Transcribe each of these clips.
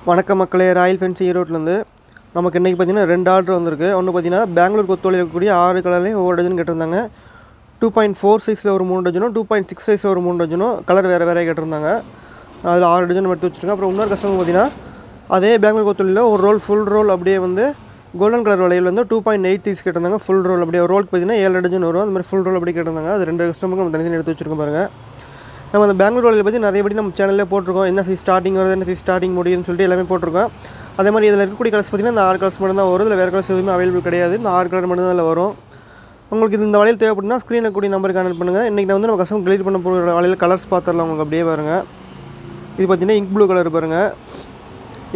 வணக்க மக்களே, Royal fancy ஈரோட்லேருந்து நமக்கு இன்றைக்கி பார்த்திங்கன்னா 2 ஆர்டர் வந்திருக்கு. ஒன்று பார்த்திங்கன்னா பெங்களூர் கொத்தோலியில் இருக்கக்கூடிய 6 கலர்லேயும் ஒவ்வொரு டஜன் கேட்டிருந்தாங்க. 2.4 சைஸில் ஒரு 3 டஜனும் 2.6 சைஸில் ஒரு 3 டஜனும் கலர் வேறு வேறு கேட்டிருந்தாங்க. அதில் 6 டஜன் எடுத்து வச்சுருக்கேன். அப்புறம் இன்னொரு கஸ்டமர் பார்த்திங்கன்னா அதே பெங்களூர் கொத்தோலியில் ஒரு ரோல் ஃபுல் ரோல் அப்படியே வந்து கோல்டன் கலர் வளையல் வந்து 2.8 சைஸ் கேட்டிருந்தாங்க. ஃபுல் ரோல் அப்படியே ஒரு ரோலுக்கு பார்த்திங்கன்னா 7 டஜன் வரும். அந்த மாதிரி ஃபுல் ரோல் அப்படி கேட்டிருந்தாங்க. அது 2 கஸ்டமருக்கு நம்ம தனித்தனி எடுத்து வச்சுருக்கோம் பாருங்கள். நம்ம அந்த பெங்களூர் வளையல் பற்றி நிறையபடி நம்ம சேனலில் போட்டிருக்கோம். என்ன சைஸ் ஸ்டார்டிங் வருது, என்ன சைஸ் ஸ்டார்டிங் முடியுதுன்னு சொல்லிட்டு எல்லாமே போட்டிருக்கோம். அதே மாதிரி இதில் இருக்கக்கூடிய கலர்ஸ் பார்த்திங்கன்னா இந்த 6 கலர்ஸ் மட்டும் தான் வரும். இதில் வேறு கலர்ஸ் எதுவுமே அவைலபிள் கிடையாது. இந்த 6 கலர் மட்டும் தான் இதில் வரும். உங்களுக்கு இந்த வளையல் தேவைப்படுனா ஸ்க்ரீனில் கூடிய நம்பருக்கு கான்டெக்ட் பண்ணுங்கள். இன்றைக்கி நான் வந்து நம்ம கஸ்டமர் டெலிவரி பண்ண போகிற வளையல் கலர்ஸ் பார்த்துடலாம். உங்களுக்கு அப்படியே பாருங்கள். இது பார்த்திங்கன்னா இங்க் ப்ளூ கலர் பாருங்கள்.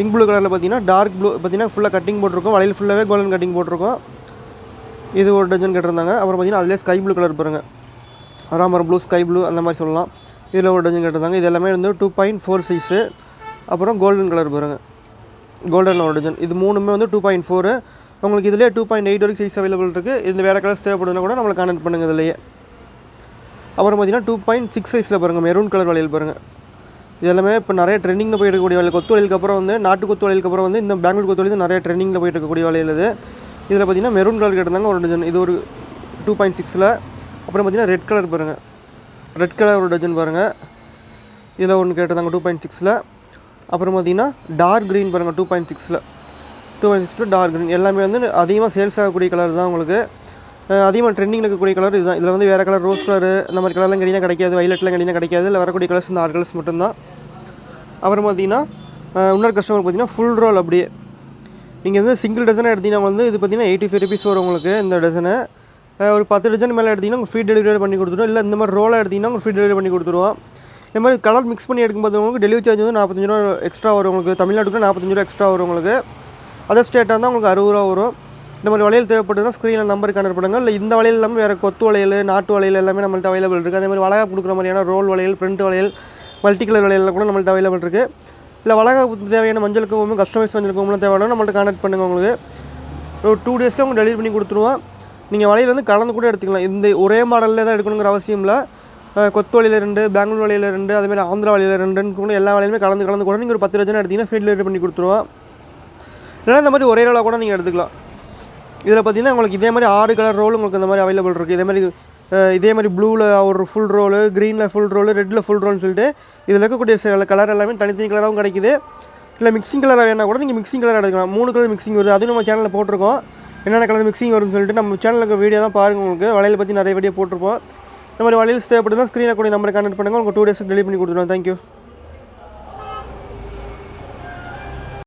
இங்க் ப்ளூ கலரில் பார்த்திங்கன்னா டார்க் ப்ளூ பார்த்திங்கன்னா ஃபுல்லாக கட்டிங் போட்டிருக்கோம். வளையல் ஃபுல்லாகவே கோல்டன் கட்டிங் போட்டிருக்கோம். இது ஒரு டஜன் கேட்டிருந்தாங்க. அப்புறம் பார்த்திங்கன்னா அதிலே ஸ்கை ப்ளூ கலர் பாருங்கள். ராமர் ப்ளூ, ஸ்கை ப்ளூ அந்த மாதிரி சொல்லலாம். இதில் ஒரு டஜன் கேட்டிருந்தாங்க. இது எல்லாமே வந்து 2.4 சைஸு. அப்புறம் கோல்டன் கலர் பாருங்கள், கோல்டன் ஒரு டஜன். இது மூணுமே வந்து 2.4. உங்களுக்கு இதிலே 2.8 வரைக்கும் சைஸ் அவைலபிள் இருக்குது. இந்த வேறு கலர்ஸ் தேவைப்படுதுன்னா கூட நம்மளை கான்டெக்ட் பண்ணுங்கள் இதிலேயே. அப்புறம் பார்த்திங்கன்னா 2.6 சைஸில் பாருங்கள், மெரூன் கலர் வளையல் பாருங்கள். இது எல்லாமே இப்போ நிறைய ட்ரெண்டிங்கில் போயிட்டு இருக்கக்கூடிய வளையல். கொத்து வளையலுக்கு அப்புறம் வந்து நாட்டு கொத்து வளையலுக்கு அப்புறம் வந்து இந்த பெங்களூர் கொத்து வளையல் நிறைய ட்ரெண்டிங்கில் போயிட்டு இருக்கக்கூடிய வளையல் இது. இதில் பார்த்திங்கன்னா மெரூன் கலர் கேட்டிருந்தாங்க ஒரு டஜன். இது ஒரு 2.6ல். அப்புறம் பார்த்திங்கன்னா ரெட் கலர் பாருங்கள், ரெட் கலர் ஒரு டஜன் பாருங்கள். இதில் ஒன்று கேட்டிருந்தாங்க 2.6ல். அப்புறம் பார்த்திங்கன்னா டார்க் க்ரீன் பாருங்கள் 2.6ல் டார்க் க்ரீன். எல்லாமே வந்து அதிகமாக சேல்ஸ் ஆகக்கூடிய கலர் தான். உங்களுக்கு அதிகமாக ட்ரெண்டிங்கில் இருக்கக்கூடிய கலர் இதுதான். இதில் வந்து வேறு கலர் ரோஸ் கலரு இந்த மாதிரி கலர்லாம் கேட்டிங்கன்னா கிடைக்காது, வைலட்லாம் கேட்டிங்கன்னா கிடைக்காது. இல்லை வரக்கூடிய கலர்ஸ் இந்த 6 கலர்ஸ் மட்டும்தான். அப்புறம் பார்த்திங்கன்னா இன்னொரு கஸ்டமர் பார்த்திங்கன்னா ஃபுல் ரோல் அப்படியே நீங்கள் வந்து சிங்கிள் டசனாக எடுத்திங்கன்னா வந்து இது பார்த்திங்கன்னா 85 ருபீஸ் வரும் உங்களுக்கு இந்த டசனை. ஒரு 10 டஜன் மேலே எடுத்திங்கன்னா உங்களுக்கு ஃப்ரீ டெலிவரி பண்ணி கொடுத்துருவோம். இல்லை இந்த மாதிரி ரோலாக எடுத்திங்கன்னா உங்களுக்கு ஃப்ரீ டெலிவரி பண்ணி கொடுத்துருவோம். இந்த மாதிரி கலர் மிக்ஸ் பண்ணி எடுக்கும்போது உங்களுக்கு டெலிவரி சார்ஜ் வந்து 45 ரூபா எக்ஸ்ட்ரா வரும். உங்களுக்கு தமிழ்நாட்டுக்கு 45 ரூபா எக்ஸ்ட்ரா வரும். உங்களுக்கு அதர் ஸ்டேட்டாக இருந்தால் உங்களுக்கு 60 ரூபா வரும். இந்த மாதிரி வளையல் தேவைப்படுதுன்னா ஸ்க்ரீனில் நம்பருக்கு கான்டெக்ட் பண்ணுங்கள். இல்லை இந்த வளையல் எல்லாமே வேறு கொத்து வளையல், நாட்டு வளையல் எல்லாமே நம்மள்ட்ட அவைலபிள் இருக்குது. அதே மாதிரி வளகாப்பு கொடுக்குற மாதிரியான ரோல் வளையல், பிரிண்ட் வளையல், மல்டி கலர் வளையல் கூட நம்மள்ட்ட அவைலபிள் இருக்குது. இல்லை வளகாப்பு தேவையான மஞ்சள் குங்குமம், கஸ்டமைஸ் மஞ்சள் குங்குமம் தேவையான நம்மள்ட்ட கான்டெக்ட் பண்ணுங்கள். உங்களுக்கு ஒரு 2 டேஸில் உங்களுக்கு டெலிவரி பண்ணி கொடுத்துருவோம். நீங்கள் வளையல் வந்து கலந்து கூட எடுத்துக்கலாம். இந்த ஒரே மாடலில் தான் எடுக்கணுங்கிற அவசியம் இல்லை. கொத்து வளையல் 2, பெங்களூர் வளையல் 2, அதேமாதிரி ஆந்திரா வளையல் 2 கூட எல்லா வளையலுமே கலந்து கூட நீங்கள் ஒரு 10 டஜன் எடுத்திங்கன்னா ஃப்ரீ டெலிவரி பண்ணி கொடுத்துருவோம். இல்லைனா இந்த மாதிரி ஒரே ரோலாக கூட நீங்கள் எடுத்துக்கலாம். இதில் பார்த்தீங்கன்னா உங்களுக்கு இதே மாதிரி 6 கலர் ரோல் உங்களுக்கு இந்த மாதிரி அவைலபிள் இருக்குது. இதே மாதிரி ப்ளூவில் ஒரு ஃபுல் ரோலு, க்ரீனில் ஃபுல் ரோலு, ரெட்டில் ஃபுல் ரோல்னு சொல்லிட்டு இதில் இருக்கக்கூடிய சில கலர் எல்லாமே தனித்தனி கலராகவும் கிடைக்குது. இல்லை மிக்சிங் கலராக வேணால் கூட நீங்கள் மிக்சிங் கலர் எடுக்கலாம். 3 கலர் மிக்சிங் வருது. அதுவும் நம்ம சேனலில் போட்டிருக்கோம். என்னென்ன கலர் மிக்சிங் வருதுன்னு சொல்லிட்டு நம்ம சேனலுக்கு வீடியோ தான் பாருங்கள். உங்களுக்கு வளையல் பற்றி நிறைய வீடியோ போட்டிருப்போம். இந்த மாதிரி வளையல் தேவைப்படுதுன்னா ஸ்க்ரீனில் கூட நம்பரை கான்டெக்ட் பண்ணுங்கள். உங்களுக்கு 2 டேஸ் டெலிவரி பண்ணி கொடுத்துருவோம். தேங்க்யூ.